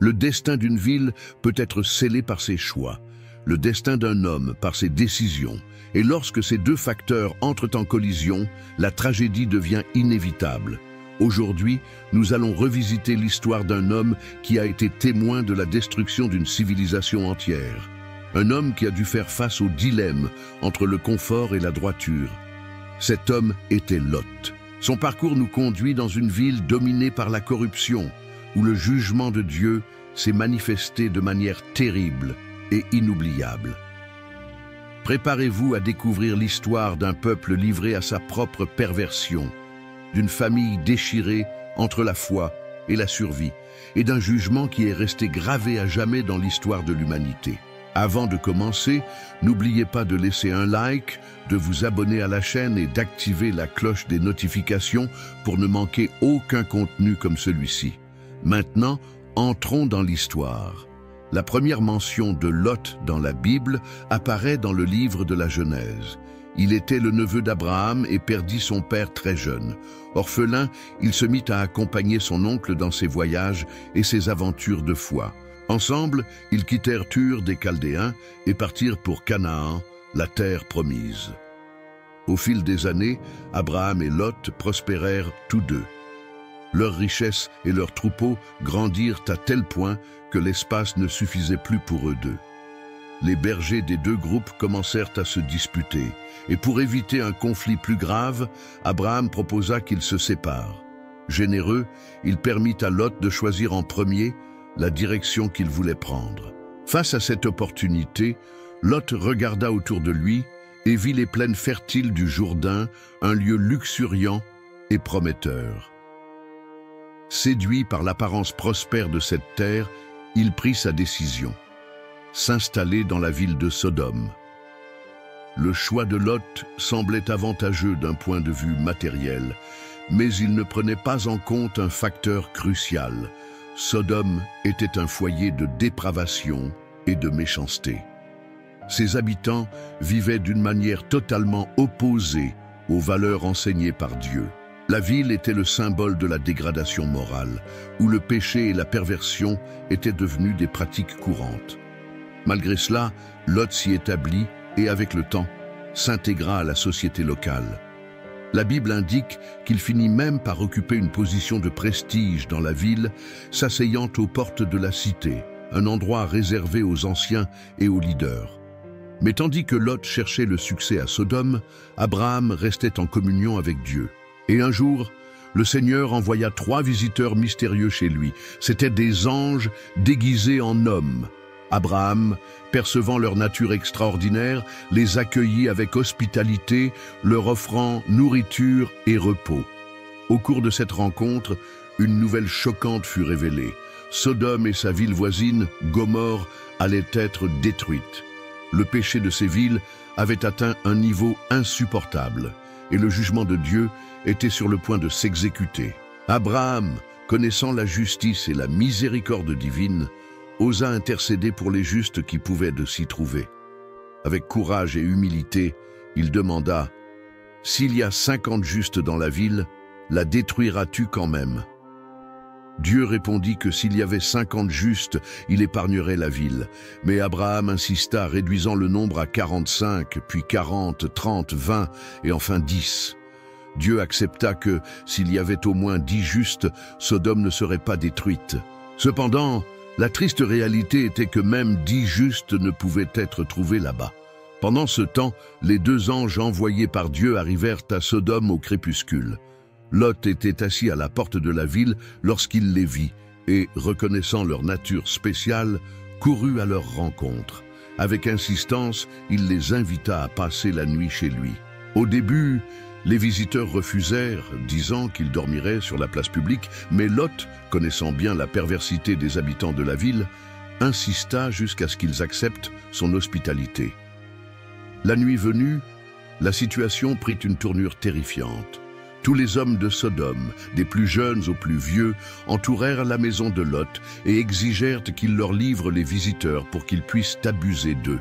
Le destin d'une ville peut être scellé par ses choix, le destin d'un homme par ses décisions. Et lorsque ces deux facteurs entrent en collision, la tragédie devient inévitable. Aujourd'hui, nous allons revisiter l'histoire d'un homme qui a été témoin de la destruction d'une civilisation entière. Un homme qui a dû faire face au dilemme entre le confort et la droiture. Cet homme était Lot. Son parcours nous conduit dans une ville dominée par la corruption, où le jugement de Dieu s'est manifesté de manière terrible et inoubliable. Préparez-vous à découvrir l'histoire d'un peuple livré à sa propre perversion, d'une famille déchirée entre la foi et la survie, et d'un jugement qui est resté gravé à jamais dans l'histoire de l'humanité. Avant de commencer, n'oubliez pas de laisser un like, de vous abonner à la chaîne et d'activer la cloche des notifications pour ne manquer aucun contenu comme celui-ci. Maintenant, entrons dans l'histoire. La première mention de Lot dans la Bible apparaît dans le livre de la Genèse. Il était le neveu d'Abraham et perdit son père très jeune. Orphelin, il se mit à accompagner son oncle dans ses voyages et ses aventures de foi. Ensemble, ils quittèrent Ur des Chaldéens et partirent pour Canaan, la terre promise. Au fil des années, Abraham et Lot prospérèrent tous deux. Leurs richesses et leurs troupeaux grandirent à tel point que l'espace ne suffisait plus pour eux deux. Les bergers des deux groupes commencèrent à se disputer, et pour éviter un conflit plus grave, Abraham proposa qu'ils se séparent. Généreux, il permit à Lot de choisir en premier la direction qu'il voulait prendre. Face à cette opportunité, Lot regarda autour de lui et vit les plaines fertiles du Jourdain, un lieu luxuriant et prometteur. Séduit par l'apparence prospère de cette terre, il prit sa décision: s'installer dans la ville de Sodome. Le choix de Lot semblait avantageux d'un point de vue matériel, mais il ne prenait pas en compte un facteur crucial. Sodome était un foyer de dépravation et de méchanceté. Ses habitants vivaient d'une manière totalement opposée aux valeurs enseignées par Dieu. La ville était le symbole de la dégradation morale, où le péché et la perversion étaient devenus des pratiques courantes. Malgré cela, Lot s'y établit et, avec le temps, s'intégra à la société locale. La Bible indique qu'il finit même par occuper une position de prestige dans la ville, s'asseyant aux portes de la cité, un endroit réservé aux anciens et aux leaders. Mais tandis que Lot cherchait le succès à Sodome, Abraham restait en communion avec Dieu. Et un jour, le Seigneur envoya 3 visiteurs mystérieux chez lui. C'étaient des anges déguisés en hommes. Abraham, percevant leur nature extraordinaire, les accueillit avec hospitalité, leur offrant nourriture et repos. Au cours de cette rencontre, une nouvelle choquante fut révélée. Sodome et sa ville voisine, Gomorrhe, allaient être détruites. Le péché de ces villes avait atteint un niveau insupportable, et le jugement de Dieu était sur le point de s'exécuter. Abraham, connaissant la justice et la miséricorde divine, osa intercéder pour les justes qui pouvaient de s'y trouver. Avec courage et humilité, il demanda: « S'il y a 50 justes dans la ville, la détruiras-tu quand même ?» Dieu répondit que s'il y avait 50 justes, il épargnerait la ville. Mais Abraham insista, réduisant le nombre à 45, puis 40, 30, 20 et enfin 10. Dieu accepta que, s'il y avait au moins 10 justes, Sodome ne serait pas détruite. Cependant, la triste réalité était que même 10 justes ne pouvaient être trouvés là-bas. Pendant ce temps, les 2 anges envoyés par Dieu arrivèrent à Sodome au crépuscule. Lot était assis à la porte de la ville lorsqu'il les vit et, reconnaissant leur nature spéciale, courut à leur rencontre. Avec insistance, il les invita à passer la nuit chez lui. Au début, les visiteurs refusèrent, disant qu'ils dormiraient sur la place publique, mais Lot, connaissant bien la perversité des habitants de la ville, insista jusqu'à ce qu'ils acceptent son hospitalité. La nuit venue, la situation prit une tournure terrifiante. Tous les hommes de Sodome, des plus jeunes aux plus vieux, entourèrent la maison de Lot et exigèrent qu'il leur livre les visiteurs pour qu'ils puissent abuser d'eux.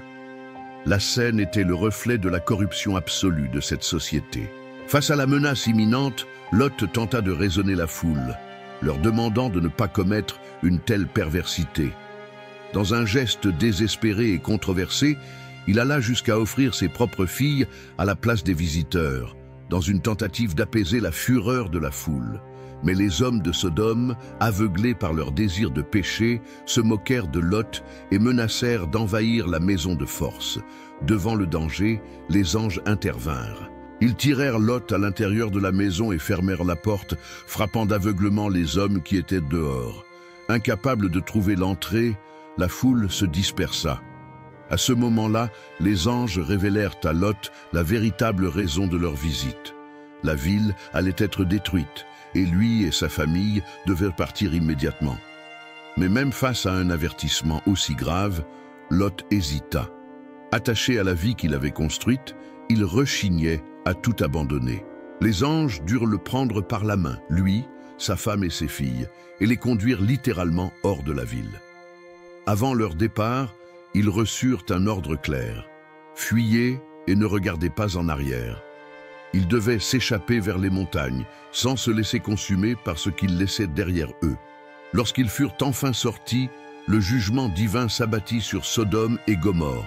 La scène était le reflet de la corruption absolue de cette société. Face à la menace imminente, Lot tenta de raisonner la foule. leur demandant de ne pas commettre une telle perversité. Dans un geste désespéré et controversé, il alla jusqu'à offrir ses propres filles à la place des visiteurs, dans une tentative d'apaiser la fureur de la foule. Mais les hommes de Sodome, aveuglés par leur désir de péché, se moquèrent de Lot et menacèrent d'envahir la maison de force. Devant le danger, les anges intervinrent. Ils tirèrent Lot à l'intérieur de la maison et fermèrent la porte, frappant d'aveuglement les hommes qui étaient dehors. Incapables de trouver l'entrée, la foule se dispersa. À ce moment-là, les anges révélèrent à Lot la véritable raison de leur visite. La ville allait être détruite, et lui et sa famille devaient partir immédiatement. Mais même face à un avertissement aussi grave, Lot hésita. Attaché à la vie qu'il avait construite, il rechignait à tout abandonner. Les anges durent le prendre par la main, lui, sa femme et ses filles, et les conduire littéralement hors de la ville. Avant leur départ, ils reçurent un ordre clair. Fuyez et ne regardez pas en arrière. Ils devaient s'échapper vers les montagnes, sans se laisser consumer par ce qu'ils laissaient derrière eux. Lorsqu'ils furent enfin sortis, le jugement divin s'abattit sur Sodome et Gomorrhe.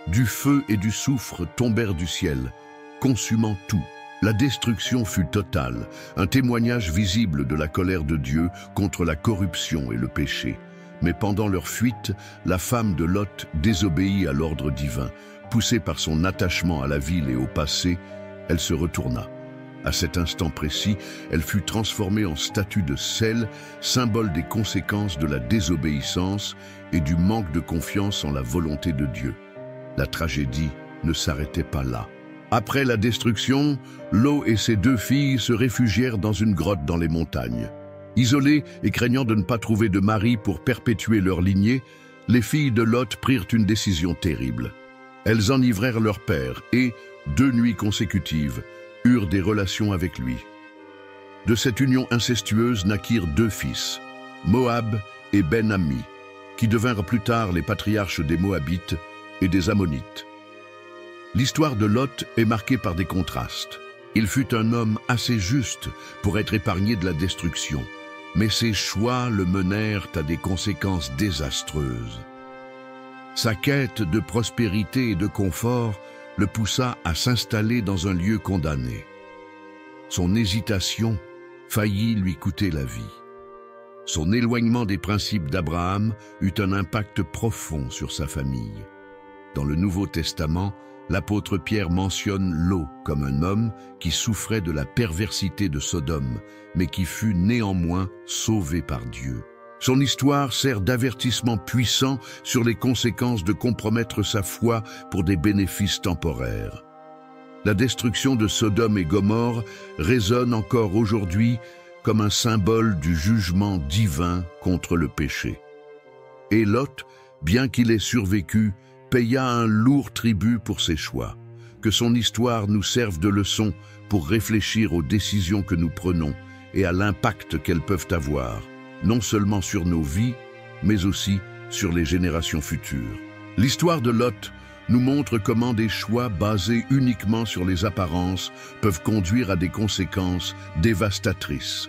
Du feu et du soufre tombèrent du ciel, consumant tout. La destruction fut totale, un témoignage visible de la colère de Dieu contre la corruption et le péché. Mais pendant leur fuite, la femme de Lot désobéit à l'ordre divin. Poussée par son attachement à la ville et au passé, elle se retourna. À cet instant précis, elle fut transformée en statue de sel, symbole des conséquences de la désobéissance et du manque de confiance en la volonté de Dieu. La tragédie ne s'arrêtait pas là. Après la destruction, Lot et ses 2 filles se réfugièrent dans une grotte dans les montagnes. Isolées et craignant de ne pas trouver de mari pour perpétuer leur lignée, les filles de Lot prirent une décision terrible. Elles enivrèrent leur père et, 2 nuits consécutives, eurent des relations avec lui. De cette union incestueuse naquirent 2 fils, Moab et Ben-Ammi, qui devinrent plus tard les patriarches des Moabites et des Ammonites. L'histoire de Lot est marquée par des contrastes. Il fut un homme assez juste pour être épargné de la destruction, mais ses choix le menèrent à des conséquences désastreuses. Sa quête de prospérité et de confort le poussa à s'installer dans un lieu condamné. Son hésitation faillit lui coûter la vie. Son éloignement des principes d'Abraham eut un impact profond sur sa famille. Dans le Nouveau Testament, l'apôtre Pierre mentionne Lot comme un homme qui souffrait de la perversité de Sodome, mais qui fut néanmoins sauvé par Dieu. Son histoire sert d'avertissement puissant sur les conséquences de compromettre sa foi pour des bénéfices temporaires. La destruction de Sodome et Gomorrhe résonne encore aujourd'hui comme un symbole du jugement divin contre le péché. Et Lot, bien qu'il ait survécu, paya un lourd tribut pour ses choix. Que son histoire nous serve de leçon pour réfléchir aux décisions que nous prenons et à l'impact qu'elles peuvent avoir, non seulement sur nos vies, mais aussi sur les générations futures. L'histoire de Lot nous montre comment des choix basés uniquement sur les apparences peuvent conduire à des conséquences dévastatrices.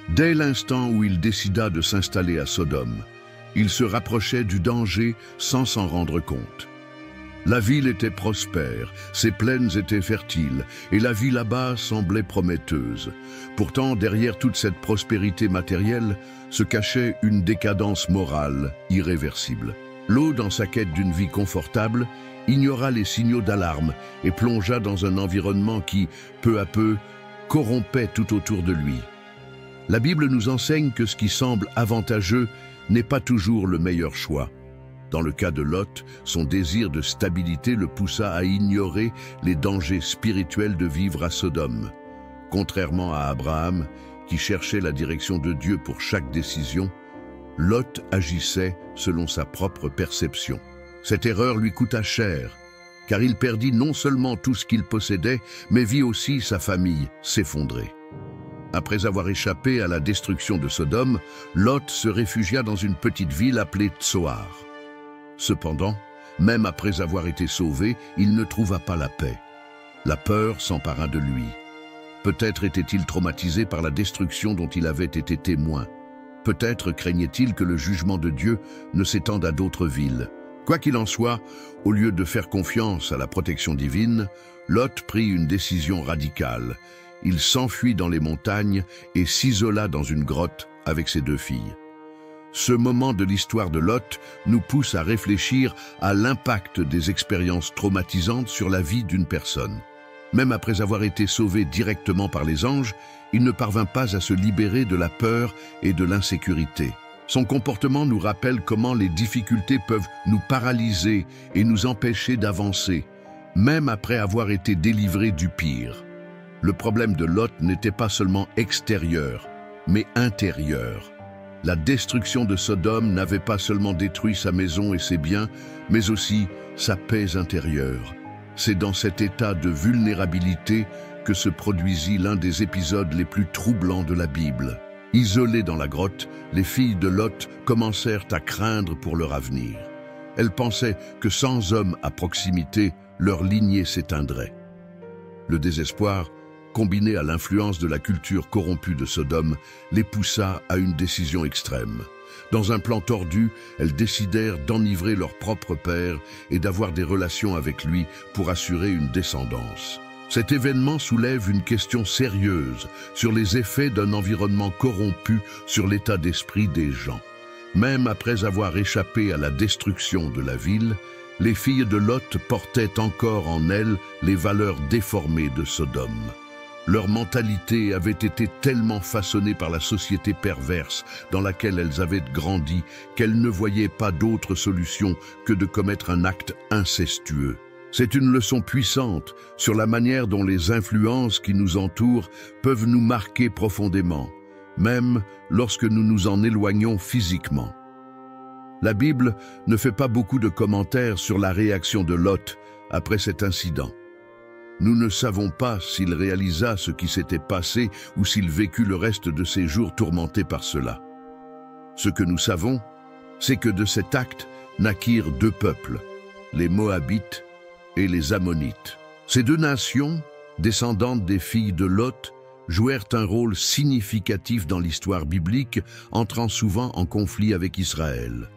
Dès l'instant où il décida de s'installer à Sodome, il se rapprochait du danger sans s'en rendre compte. La ville était prospère, ses plaines étaient fertiles, et la vie là-bas semblait prometteuse. Pourtant, derrière toute cette prospérité matérielle, se cachait une décadence morale irréversible. Lot, dans sa quête d'une vie confortable, ignora les signaux d'alarme et plongea dans un environnement qui, peu à peu, corrompait tout autour de lui. La Bible nous enseigne que ce qui semble avantageux n'est pas toujours le meilleur choix. Dans le cas de Lot, son désir de stabilité le poussa à ignorer les dangers spirituels de vivre à Sodome. Contrairement à Abraham, qui cherchait la direction de Dieu pour chaque décision, Lot agissait selon sa propre perception. Cette erreur lui coûta cher, car il perdit non seulement tout ce qu'il possédait, mais vit aussi sa famille s'effondrer. Après avoir échappé à la destruction de Sodome, Lot se réfugia dans une petite ville appelée Tsoar. Cependant, même après avoir été sauvé, il ne trouva pas la paix. La peur s'empara de lui. Peut-être était-il traumatisé par la destruction dont il avait été témoin. Peut-être craignait-il que le jugement de Dieu ne s'étende à d'autres villes. Quoi qu'il en soit, au lieu de faire confiance à la protection divine, Lot prit une décision radicale. Il s'enfuit dans les montagnes et s'isola dans une grotte avec ses 2 filles. Ce moment de l'histoire de Lot nous pousse à réfléchir à l'impact des expériences traumatisantes sur la vie d'une personne. Même après avoir été sauvé directement par les anges, il ne parvint pas à se libérer de la peur et de l'insécurité. Son comportement nous rappelle comment les difficultés peuvent nous paralyser et nous empêcher d'avancer, même après avoir été délivrés du pire. Le problème de Lot n'était pas seulement extérieur, mais intérieur. La destruction de Sodome n'avait pas seulement détruit sa maison et ses biens, mais aussi sa paix intérieure. C'est dans cet état de vulnérabilité que se produisit l'un des épisodes les plus troublants de la Bible. Isolées dans la grotte, les filles de Lot commencèrent à craindre pour leur avenir. Elles pensaient que sans hommes à proximité, leur lignée s'éteindrait. Le désespoir, combiné à l'influence de la culture corrompue de Sodome, les poussa à une décision extrême. Dans un plan tordu, elles décidèrent d'enivrer leur propre père et d'avoir des relations avec lui pour assurer une descendance. Cet événement soulève une question sérieuse sur les effets d'un environnement corrompu sur l'état d'esprit des gens. Même après avoir échappé à la destruction de la ville, les filles de Lot portaient encore en elles les valeurs déformées de Sodome. Leur mentalité avait été tellement façonnée par la société perverse dans laquelle elles avaient grandi qu'elles ne voyaient pas d'autre solution que de commettre un acte incestueux. C'est une leçon puissante sur la manière dont les influences qui nous entourent peuvent nous marquer profondément, même lorsque nous nous en éloignons physiquement. La Bible ne fait pas beaucoup de commentaires sur la réaction de Lot après cet incident. Nous ne savons pas s'il réalisa ce qui s'était passé ou s'il vécut le reste de ses jours tourmenté par cela. Ce que nous savons, c'est que de cet acte naquirent 2 peuples, les Moabites et les Ammonites. Ces 2 nations, descendantes des filles de Lot, jouèrent un rôle significatif dans l'histoire biblique, entrant souvent en conflit avec Israël.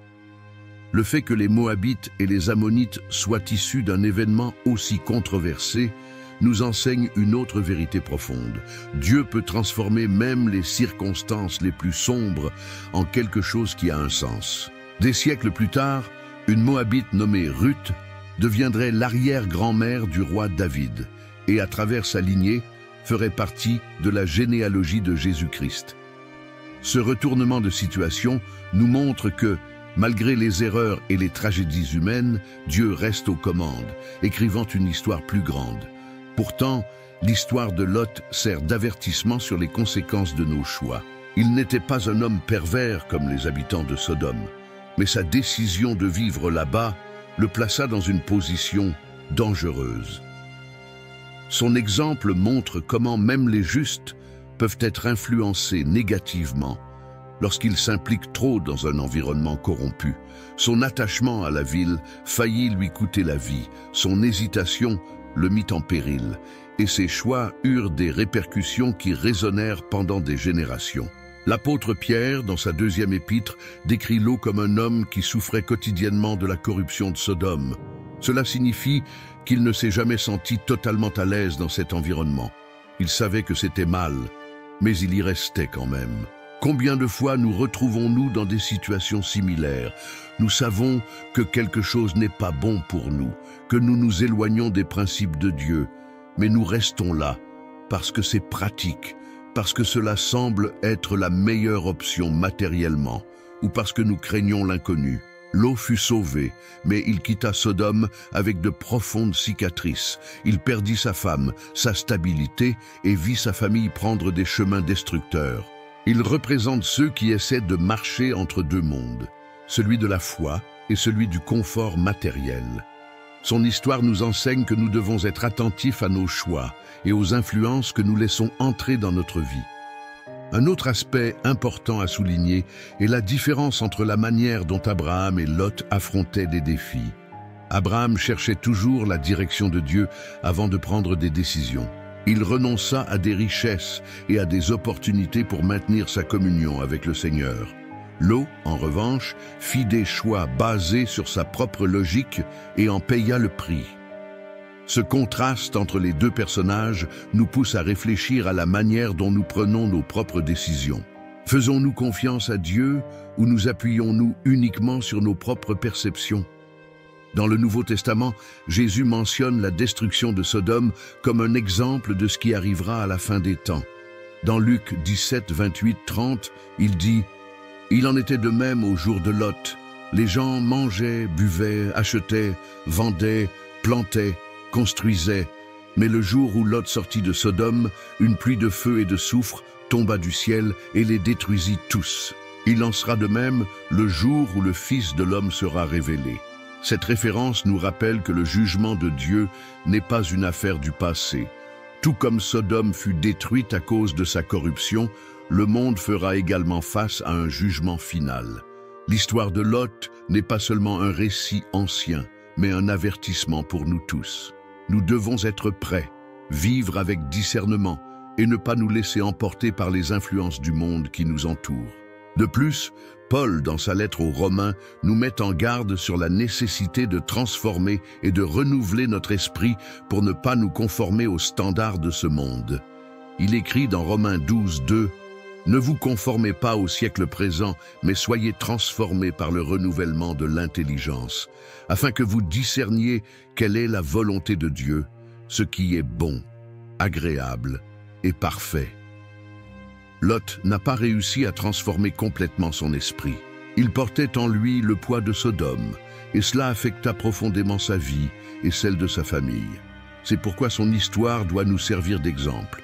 Le fait que les Moabites et les Ammonites soient issus d'un événement aussi controversé nous enseigne une autre vérité profonde. Dieu peut transformer même les circonstances les plus sombres en quelque chose qui a un sens. Des siècles plus tard, une Moabite nommée Ruth deviendrait l'arrière-grand-mère du roi David et, à travers sa lignée, ferait partie de la généalogie de Jésus-Christ. Ce retournement de situation nous montre que, malgré les erreurs et les tragédies humaines, Dieu reste aux commandes, écrivant une histoire plus grande. Pourtant, l'histoire de Lot sert d'avertissement sur les conséquences de nos choix. Il n'était pas un homme pervers comme les habitants de Sodome, mais sa décision de vivre là-bas le plaça dans une position dangereuse. Son exemple montre comment même les justes peuvent être influencés négativement lorsqu'ils s'impliquent trop dans un environnement corrompu. Son attachement à la ville faillit lui coûter la vie, son hésitation le mit en péril, et ses choix eurent des répercussions qui résonnèrent pendant des générations. L'apôtre Pierre, dans sa 2e épître, décrit Lot comme un homme qui souffrait quotidiennement de la corruption de Sodome. Cela signifie qu'il ne s'est jamais senti totalement à l'aise dans cet environnement. Il savait que c'était mal, mais il y restait quand même. Combien de fois nous retrouvons-nous dans des situations similaires? Nous savons que quelque chose n'est pas bon pour nous, que nous nous éloignons des principes de Dieu, mais nous restons là, parce que c'est pratique, parce que cela semble être la meilleure option matériellement, ou parce que nous craignons l'inconnu. Lot fut sauvé, mais il quitta Sodome avec de profondes cicatrices. Il perdit sa femme, sa stabilité, et vit sa famille prendre des chemins destructeurs. Il représente ceux qui essaient de marcher entre 2 mondes, celui de la foi et celui du confort matériel. Son histoire nous enseigne que nous devons être attentifs à nos choix et aux influences que nous laissons entrer dans notre vie. Un autre aspect important à souligner est la différence entre la manière dont Abraham et Lot affrontaient des défis. Abraham cherchait toujours la direction de Dieu avant de prendre des décisions. Il renonça à des richesses et à des opportunités pour maintenir sa communion avec le Seigneur. Lot, en revanche, fit des choix basés sur sa propre logique et en paya le prix. Ce contraste entre les deux personnages nous pousse à réfléchir à la manière dont nous prenons nos propres décisions. Faisons-nous confiance à Dieu ou nous appuyons-nous uniquement sur nos propres perceptions? Dans le Nouveau Testament, Jésus mentionne la destruction de Sodome comme un exemple de ce qui arrivera à la fin des temps. Dans Luc 17, 28, 30, il dit « Il en était de même au jour de Lot. Les gens mangeaient, buvaient, achetaient, vendaient, plantaient, construisaient. Mais le jour où Lot sortit de Sodome, une pluie de feu et de soufre tomba du ciel et les détruisit tous. Il en sera de même le jour où le Fils de l'homme sera révélé. » Cette référence nous rappelle que le jugement de Dieu n'est pas une affaire du passé. Tout comme Sodome fut détruite à cause de sa corruption, le monde fera également face à un jugement final. L'histoire de Lot n'est pas seulement un récit ancien, mais un avertissement pour nous tous. Nous devons être prêts, vivre avec discernement et ne pas nous laisser emporter par les influences du monde qui nous entoure. De plus, Paul, dans sa lettre aux Romains, nous met en garde sur la nécessité de transformer et de renouveler notre esprit pour ne pas nous conformer aux standards de ce monde. Il écrit dans Romains 12, 2 « Ne vous conformez pas au siècle présent, mais soyez transformés par le renouvellement de l'intelligence, afin que vous discerniez quelle est la volonté de Dieu, ce qui est bon, agréable et parfait. » Lot n'a pas réussi à transformer complètement son esprit. Il portait en lui le poids de Sodome, et cela affecta profondément sa vie et celle de sa famille. C'est pourquoi son histoire doit nous servir d'exemple.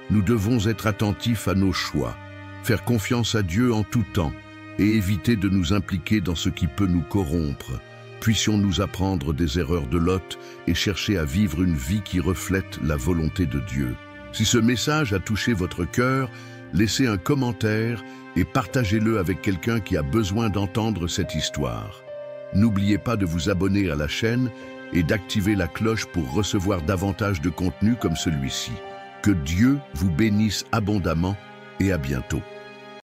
Nous devons être attentifs à nos choix, faire confiance à Dieu en tout temps et éviter de nous impliquer dans ce qui peut nous corrompre. Puissions-nous apprendre des erreurs de Lot et chercher à vivre une vie qui reflète la volonté de Dieu. Si ce message a touché votre cœur, laissez un commentaire et partagez-le avec quelqu'un qui a besoin d'entendre cette histoire. N'oubliez pas de vous abonner à la chaîne et d'activer la cloche pour recevoir davantage de contenu comme celui-ci. Que Dieu vous bénisse abondamment et à bientôt.